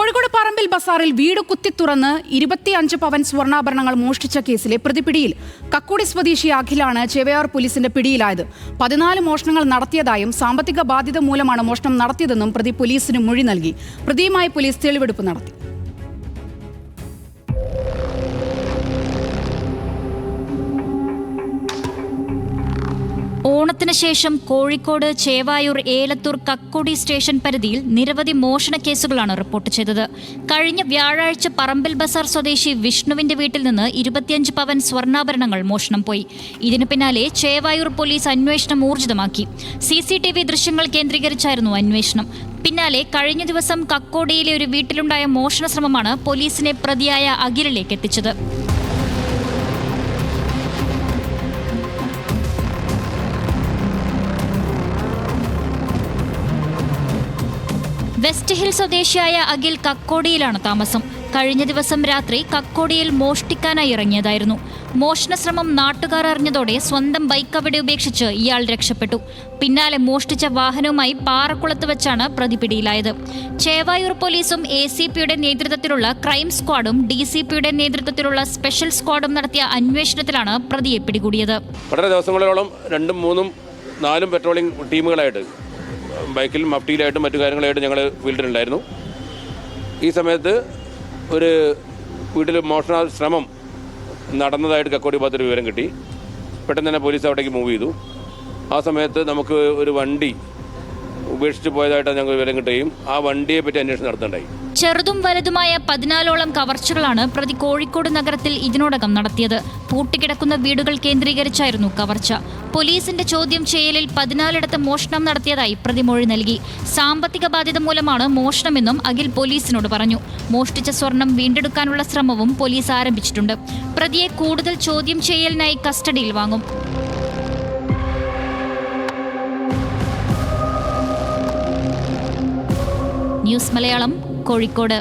കോഴിക്കോട് പറമ്പിൽ ബസാറിൽ വീട് കുത്തിത്തുറന്ന് 25 പവൻ സ്വർണ്ണാഭരണങ്ങൾ മോഷ്ടിച്ച കേസിലെ പ്രതിപിടിയിൽ കക്കോടി സ്വദേശി അഖിലാണ് ചേവയാർ പോലീസിന്റെ പിടിയിലായത്. 14 മോഷണങ്ങൾ നടത്തിയതായും സാമ്പത്തിക ബാധ്യത മൂലമാണ് മോഷണം നടത്തിയതെന്നും പ്രതി പോലീസിന് മൊഴി നൽകി. പ്രതിയുമായി പോലീസ് തെളിവെടുപ്പ് നടത്തി. ഓണത്തിന് ശേഷം കോഴിക്കോട് ചേവായൂർ ഏലത്തൂർ കക്കോടി സ്റ്റേഷൻ പരിധിയിൽ നിരവധി മോഷണ കേസുകളാണ് റിപ്പോർട്ട് ചെയ്തത്. കഴിഞ്ഞ വ്യാഴാഴ്ച പറമ്പിൽ ബസാർ സ്വദേശി വിഷ്ണുവിന്റെ വീട്ടിൽ നിന്ന് 25 പവൻ സ്വർണ്ണാഭരണങ്ങൾ മോഷണം പോയി. ഇതിനു പിന്നാലെ ചേവായൂർ പോലീസ് അന്വേഷണം ഊർജിതമാക്കി. CCTV ദൃശ്യങ്ങൾ കേന്ദ്രീകരിച്ചായിരുന്നു അന്വേഷണം. പിന്നാലെ കഴിഞ്ഞ ദിവസം കക്കോടിയിലെ ഒരു വീട്ടിലുണ്ടായ മോഷണ ശ്രമമാണ് പോലീസിനെ പ്രതിയായ അഖിലിലേക്ക് എത്തിച്ചത്. വെസ്റ്റ് ഹിൽ സ്വദേശിയായ അഖിൽ കക്കോടിയിലാണ് താമസം. കഴിഞ്ഞ ദിവസം രാത്രി കക്കോടിയിൽ മോഷ്ടിക്കാനായി ഇറങ്ങിയതായിരുന്നു. മോഷണശ്രമം നാട്ടുകാർ അറിഞ്ഞതോടെ സ്വന്തം ബൈക്ക് അവിടെ ഉപേക്ഷിച്ച് ഇയാൾ രക്ഷപ്പെട്ടു. പിന്നാലെ മോഷ്ടിച്ച വാഹനവുമായി പാറക്കുളത്ത് വെച്ചാണ് പ്രതി പിടിയിലായത്. ചേവായൂർ പോലീസും ACPയുടെ നേതൃത്വത്തിലുള്ള ക്രൈം സ്ക്വാഡും DCPയുടെ നേതൃത്വത്തിലുള്ള സ്പെഷ്യൽ സ്ക്വാഡും നടത്തിയ അന്വേഷണത്തിലാണ് പ്രതിയെ പിടികൂടിയത്. വളരെ ദിവസങ്ങളോളം 2, 3, 4 പെട്രോളിംഗ് ടീമുകളായിട്ട് ബൈക്കിൽ മഫ്റ്റിയിലായിട്ടും മറ്റു കാര്യങ്ങളായിട്ടും ഞങ്ങൾ ഫീൽഡിലുണ്ടായിരുന്നു. ഈ സമയത്ത് ഒരു വീട്ടിൽ മോഷണ ശ്രമം നടന്നതായിട്ട് കക്കോടി ഭാഗത്തൊരു വിവരം കിട്ടി. പെട്ടെന്ന് തന്നെ പോലീസ് അവിടേക്ക് മൂവ് ചെയ്തു. ആ സമയത്ത് നമുക്ക് ഒരു വണ്ടി ഉപേക്ഷിച്ച് പോയതായിട്ടാണ് ഞങ്ങൾ വിവരം കിട്ടുകയും ആ വണ്ടിയെ പറ്റി അന്വേഷണം നടത്തേണ്ടായി. ചെറുതും വലുതുമായ 14ഓളം കവർച്ചകളാണ് പ്രതി കോഴിക്കോട് നഗരത്തിൽ ഇതിനോടകം നടത്തിയത്. പൂട്ടിക്കിടക്കുന്ന വീടുകൾ കേന്ദ്രീകരിച്ചായിരുന്നു കവർച്ച. പോലീസിന്റെ ചോദ്യം ചെയ്യലിൽ 14ഇടത്ത് മോഷണം നടത്തിയതായി പ്രതി മൊഴി നൽകി. സാമ്പത്തിക ബാധ്യത മൂലമാണ് മോഷണമെന്നും അഖിൽ പോലീസിനോട് പറഞ്ഞു. മോഷ്ടിച്ച സ്വർണം വീണ്ടെടുക്കാനുള്ള ശ്രമവും പോലീസ് ആരംഭിച്ചിട്ടുണ്ട്. പ്രതിയെ കൂടുതൽ ചോദ്യം ചെയ്യലിനായി കസ്റ്റഡിയിൽ വാങ്ങും. ന്യൂസ് മലയാളം, കോഴിക്കോട്.